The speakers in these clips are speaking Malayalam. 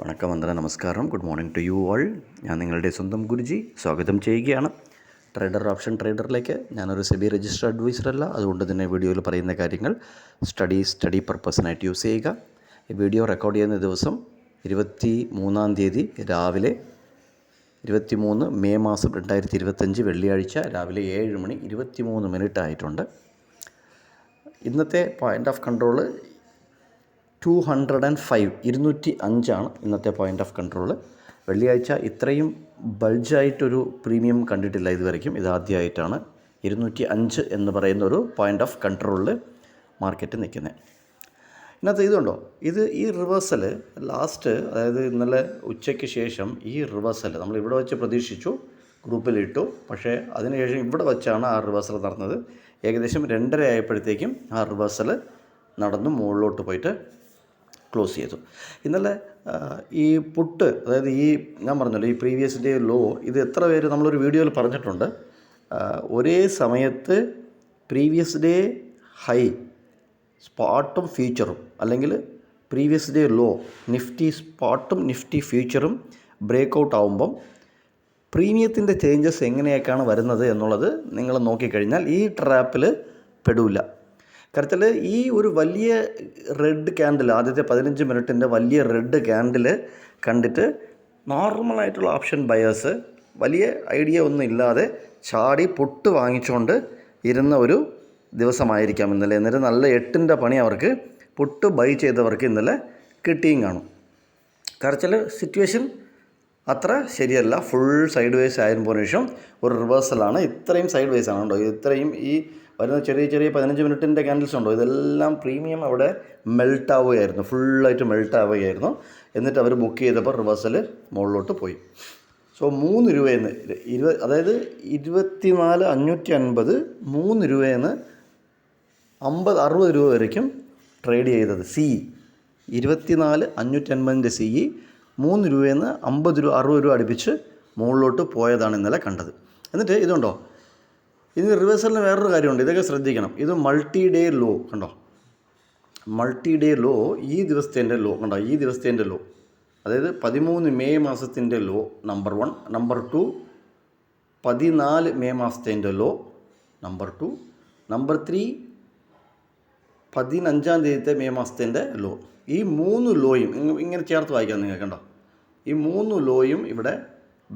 വണക്കം, വന്ദനം, നമസ്കാരം. Good morning to you all. ഞാൻ നിങ്ങളുടെ സ്വന്തം ഗുരുജി സ്വാഗതം ചെയ്യുകയാണ് ഓപ്ഷൻ ട്രേഡറിലേക്ക്. ഞാനൊരു സെബി രജിസ്റ്റർ അഡ്വൈസർ അല്ല, അതുകൊണ്ട് തന്നെ വീഡിയോയിൽ പറയുന്ന കാര്യങ്ങൾ സ്റ്റഡി പർപ്പസിനായിട്ട് യൂസ് ചെയ്യുക. ഈ വീഡിയോ റെക്കോർഡ് ചെയ്യുന്ന ദിവസം 23-ാം തീയതി രാവിലെ 23 മെയ് മാസം 2025 വെള്ളിയാഴ്ച രാവിലെ 7 മണി 23 മിനിറ്റ് ആയിട്ടുണ്ട്. ഇന്നത്തെ പോയിൻ്റ് ഓഫ് കൺട്രോൾ 205 205 ഇന്നത്തെ പോയിൻ്റ് ഓഫ് കൺട്രോൾ. വെള്ളിയാഴ്ച ഇത്രയും ബൾജായിട്ടൊരു പ്രീമിയം കണ്ടിട്ടില്ല ഇതുവരെയ്ക്കും. ഇതാദ്യമായിട്ടാണ് 205 എന്ന് പറയുന്ന ഒരു പോയിൻ്റ് ഓഫ് കൺട്രോളിൽ മാർക്കറ്റ് നിൽക്കുന്നത്. ഇന്നത്തെ ഇതുണ്ടോ, ഈ റിവേഴ്സൽ ലാസ്റ്റ്, അതായത് ഇന്നലെ ഉച്ചയ്ക്ക് ശേഷം ഈ റിവേഴ്സൽ നമ്മൾ ഇവിടെ വെച്ച് പ്രതീക്ഷിച്ചു, ഗ്രൂപ്പിലിട്ടു. പക്ഷേ അതിനുശേഷം ഇവിടെ വെച്ചാണ് ആ റിവേഴ്സൽ നടന്നത്. ഏകദേശം 2:30 ആയപ്പോഴത്തേക്കും ആ റിവേഴ്സൽ നടന്നു മുകളിലോട്ട് പോയിട്ട് ക്ലോസ് ചെയ്തു. ഇന്നലെ ഈ പുട്ട്, അതായത് ഈ ഞാൻ പറഞ്ഞല്ലോ ഈ പ്രീവിയസ് ഡേ ലോ, ഇത് എത്ര പേര് നമ്മളൊരു വീഡിയോയിൽ പറഞ്ഞിട്ടുണ്ട്. ഒരേ സമയത്ത് പ്രീവിയസ് ഡേ ഹൈ സ്പോട്ടും ഫ്യൂച്ചറും, അല്ലെങ്കിൽ പ്രീവിയസ് ഡേ ലോ നിഫ്റ്റി സ്പോട്ടും നിഫ്റ്റി ഫ്യൂച്ചറും ബ്രേക്ക് ഔട്ട് ആകുമ്പം പ്രീമിയത്തിൻ്റെ ചേഞ്ചസ് എങ്ങനെയൊക്കെയാണ് വരുന്നത് എന്നുള്ളത് നിങ്ങൾ നോക്കിക്കഴിഞ്ഞാൽ ഈ ട്രാപ്പിൽ പെടില്ല. കാര്യത്തിൽ ഈ ഒരു വലിയ റെഡ് ക്യാൻഡിൽ, ആദ്യത്തെ 15 മിനിറ്റിൻ്റെ വലിയ റെഡ് ക്യാൻഡിൽ കണ്ടിട്ട് നോർമലായിട്ടുള്ള ഓപ്ഷൻ ബയേഴ്സ് വലിയ ഐഡിയ ഒന്നും ഇല്ലാതെ ചാടി പുട്ട് വാങ്ങിച്ചുകൊണ്ട് ഇരുന്ന ഒരു ദിവസമായിരിക്കാം ഇന്നലെ. എന്നിട്ട് നല്ല 8ൻ്റെ പണി അവർക്ക് പുട്ട് ബൈ ചെയ്തവർക്ക് ഇന്നലെ കിട്ടിയും കാണും. കാരണം സിറ്റുവേഷൻ അത്ര ശരിയല്ല. ഫുൾ സൈഡ് വേസ് ആയതിന് ശേഷം ഒരു റിവേഴ്സലാണ്. ഇത്രയും സൈഡ് വേസ് ആണ് കേട്ടോ. ഇത്രയും ഈ വരുന്ന ചെറിയ 15 മിനിറ്റിൻ്റെ ക്യാൻഡിൽസ് ഉണ്ടോ, ഇതെല്ലാം പ്രീമിയം അവിടെ മെൽട്ട് ആവുകയായിരുന്നു, ഫുള്ളായിട്ട് മെൽട്ട് ആവുകയായിരുന്നു. എന്നിട്ട് അവർ ബുക്ക് ചെയ്തപ്പോൾ റിവേഴ്സൽ മുകളിലോട്ട് പോയി. സോ 3 രൂപയെന്ന് അതായത് 24,550 3 രൂപയെന്ന് 50-60 രൂപ വരയ്ക്കും ട്രേഡ് ചെയ്തത്. 24,550 3 രൂപയെന്ന് 50 രൂപ 60 രൂപ അടുപ്പിച്ച് മുകളിലോട്ട് പോയതാണ് ഇന്നലെ കണ്ടത്. എന്നിട്ട് ഇതുണ്ടോ, ഇതിന് റിവേഴ്സലിന് വേറൊരു കാര്യമുണ്ട്, ഇതൊക്കെ ശ്രദ്ധിക്കണം. ഇത് മൾട്ടി ഡേ ലോ കണ്ടോ, മൾട്ടി ഡേ ലോ ഈ ദിവസത്തിൻ്റെ ലോ കണ്ടോ, ഈ ദിവസത്തിൻ്റെ ലോ, അതായത് 13 മെയ് മാസത്തിൻ്റെ ലോ നമ്പർ 1. നമ്പർ 2 14 മെയ് മാസത്തിൻ്റെ ലോ നമ്പർ 2. നമ്പർ 3 15-ാം തീയതിത്തെ മെയ് മാസത്തിൻ്റെ ലോ. ഈ 3 ലോയും ഇങ്ങനെ ചേർത്ത് വായിക്കാം നിങ്ങൾക്ക് കണ്ടോ. ഈ 3 ലോയും ഇവിടെ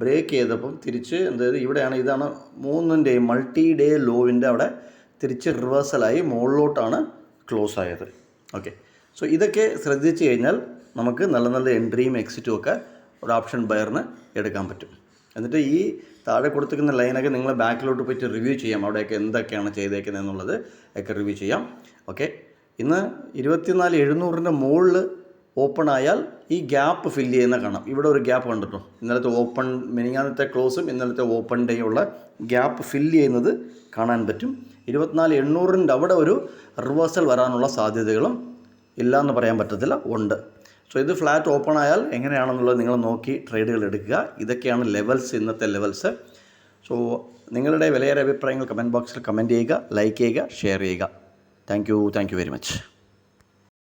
ബ്രേക്ക് ചെയ്തപ്പം തിരിച്ച് ഇവിടെയാണ്, ഇതാണ് 3ൻ്റെയും മൾട്ടി ഡേ ലോവിൻ്റെ അവിടെ തിരിച്ച് റിവേഴ്സലായി മുകളിലോട്ടാണ് ക്ലോസ് ആയത്. ഓക്കെ, സോ ഇതൊക്കെ ശ്രദ്ധിച്ച് കഴിഞ്ഞാൽ നമുക്ക് നല്ല നല്ല എൻട്രിയും എക്സിറ്റും ഒക്കെ ഒരു ഓപ്ഷൻ ബയറിന് എടുക്കാൻ പറ്റും. എന്നിട്ട് ഈ താഴെ കൊടുത്തിരിക്കുന്ന ലൈനൊക്കെ നിങ്ങൾ ബാക്കിലോട്ട് പോയിട്ട് റിവ്യൂ ചെയ്യാം, അവിടെയൊക്കെ എന്തൊക്കെയാണ് ചെയ്തേക്കുന്നത് എന്നുള്ളത് ഒക്കെ റിവ്യൂ ചെയ്യാം. ഓക്കെ, ഇന്ന് 24,700ൻ്റെ മുകളിൽ ഓപ്പൺ ആയാൽ ഈ ഗ്യാപ്പ് ഫില്ല് ചെയ്യുന്ന കാണാം. ഇവിടെ ഒരു ഗ്യാപ്പ് കണ്ടിട്ടോ, ഇന്നലത്തെ ഓപ്പൺ മിനിങ്ങാന്നത്തെ ക്ലോസും ഇന്നലത്തെ ഓപ്പൺ ഡേ ഉള്ള ഗ്യാപ്പ് ഫില്ല് ചെയ്യുന്നത് കാണാൻ പറ്റും. 24,800ൻ്റെ അവിടെ ഒരു റിവേഴ്സൽ വരാനുള്ള സാധ്യതകളും ഇല്ലയെന്ന് പറയാൻ പറ്റത്തില്ല, ഉണ്ട്. സോ ഇത് ഫ്ലാറ്റ് ഓപ്പൺ ആയാൽ എങ്ങനെയാണെന്നുള്ളത് നിങ്ങൾ നോക്കി ട്രേഡുകൾ എടുക്കുക. ഇതൊക്കെയാണ് ലെവൽസ്, ഇന്നത്തെ ലെവൽസ്. സോ നിങ്ങളുടെ വിലയേറെ അഭിപ്രായങ്ങൾ കമൻറ്റ് ബോക്സിൽ കമൻറ്റ് ചെയ്യുക, ലൈക്ക് ചെയ്യുക, ഷെയർ ചെയ്യുക. Thank you very much.